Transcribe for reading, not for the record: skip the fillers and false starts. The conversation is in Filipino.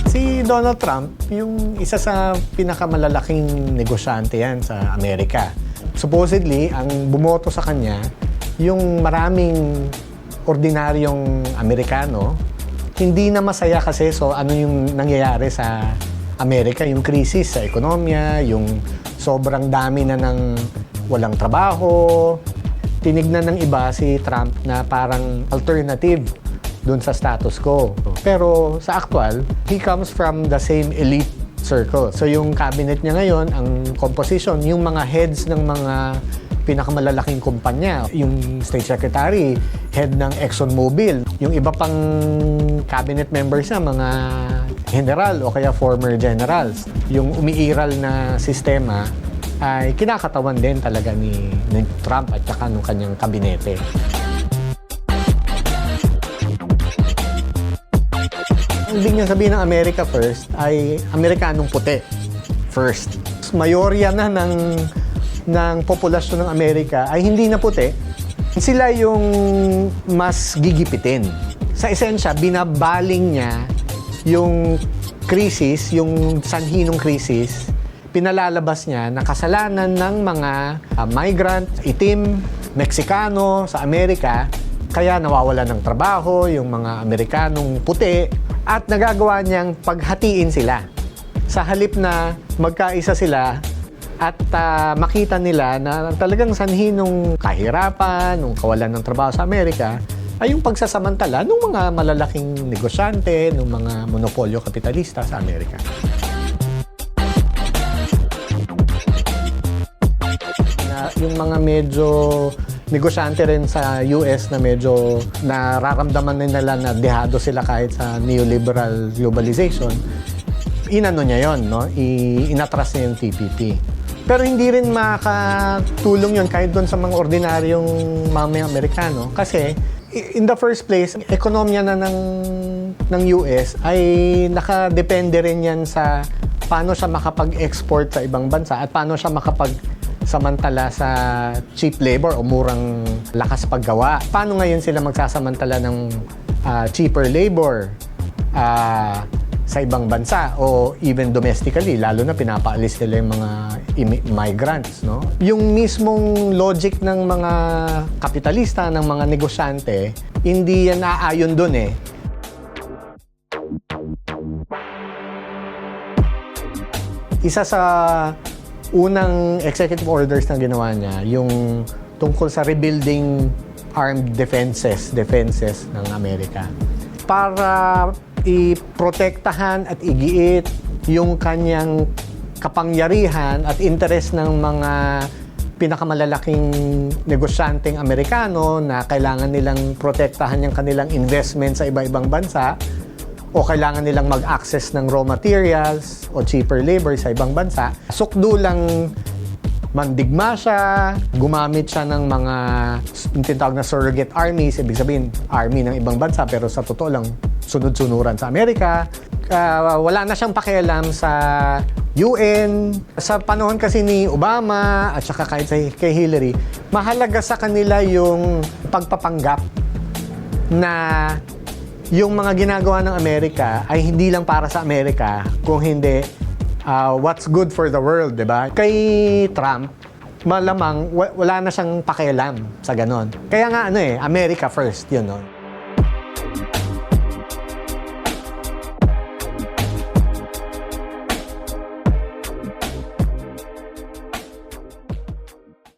Si Donald Trump, yung isa sa pinakamalalaking negosyante yan sa Amerika. Supposedly, ang bumoto sa kanya, yung maraming ordinaryong Amerikano, hindi na masaya kasi so ano yung nangyayari sa Amerika, yung krisis sa ekonomiya, yung sobrang dami na ng walang trabaho. Tinignan ng iba si Trump na parang alternative dun sa status quo. Pero sa actual, he comes from the same elite circle. So yung cabinet niya ngayon, ang composition, yung mga heads ng mga pinakamalalaking kumpanya, yung state secretary, head ng ExxonMobil, yung iba pang cabinet members na mga general o kaya former generals. Yung umiiral na sistema ay kinakatawan din talaga ni Trump at saka ng kanyang kabinete. Ang ibig niya sabihin ng America first ay Amerikanong puti first. Mayorya na ng populasyon ng Amerika ay hindi na puti. Sila yung mas gigipitin. Sa esensya, binabaling niya yung krisis, yung sanhi ng krisis, pinalalabas niya na kasalanan ng mga migrant, itim, Meksikano sa Amerika, kaya nawawala ng trabaho yung mga Amerikanong puti at nagagawa niyang paghatiin sila. Sa halip na magkaisa sila at makita nila na talagang sanhi nung kahirapan, nung kawalan ng trabaho sa Amerika, ay yung pagsasamantala ng mga malalaking negosyante, ng mga monopolyo kapitalista sa Amerika. Yung mga medyo negosyante rin sa US na medyo nararamdaman nila na dehado sila kahit sa neoliberal globalization, inano niya yon, no? Inatras niya yung TPP. Pero hindi rin makatulong yon kahit doon sa mga ordinaryong mamayang Amerikano kasi in the first place, ekonomiya na ng US ay nakadepende rin yan sa paano siya makapag-export sa ibang bansa at paano siya makapag-samantala sa cheap labor o murang lakas paggawa. Paano ngayon sila magsasamantala ng cheaper labor sa ibang bansa o even domestically, lalo na pinapaalis nila yung mga migrants, no? Yung mismong logic ng mga kapitalista, ng mga negosyante, hindi yan aayon dun eh. Isa sa unang executive orders na ginawa niya, yung tungkol sa rebuilding armed defenses ng Amerika. Para iprotektahan at igiit yung kanyang kapangyarihan at interes ng mga pinakamalalaking negosyanteng Amerikano na kailangan nilang protektahan yung kanilang investment sa iba-ibang bansa o kailangan nilang mag-access ng raw materials o cheaper labor sa ibang bansa. Sukdo lang mandigma siya, gumamit siya ng mga tinatawag na surrogate armies, ibig sabihin army ng ibang bansa pero sa totoo lang sunod-sunuran sa Amerika. Wala na siyang pakialam sa UN. Sa panahon kasi ni Obama at saka kahit kay Hillary, mahalaga sa kanila yung pagpapanggap na yung mga ginagawa ng Amerika ay hindi lang para sa Amerika, kung hindi what's good for the world, di ba? Kay Trump, malamang wala na siyang pakialam sa ganon. Kaya nga America first, yun, no?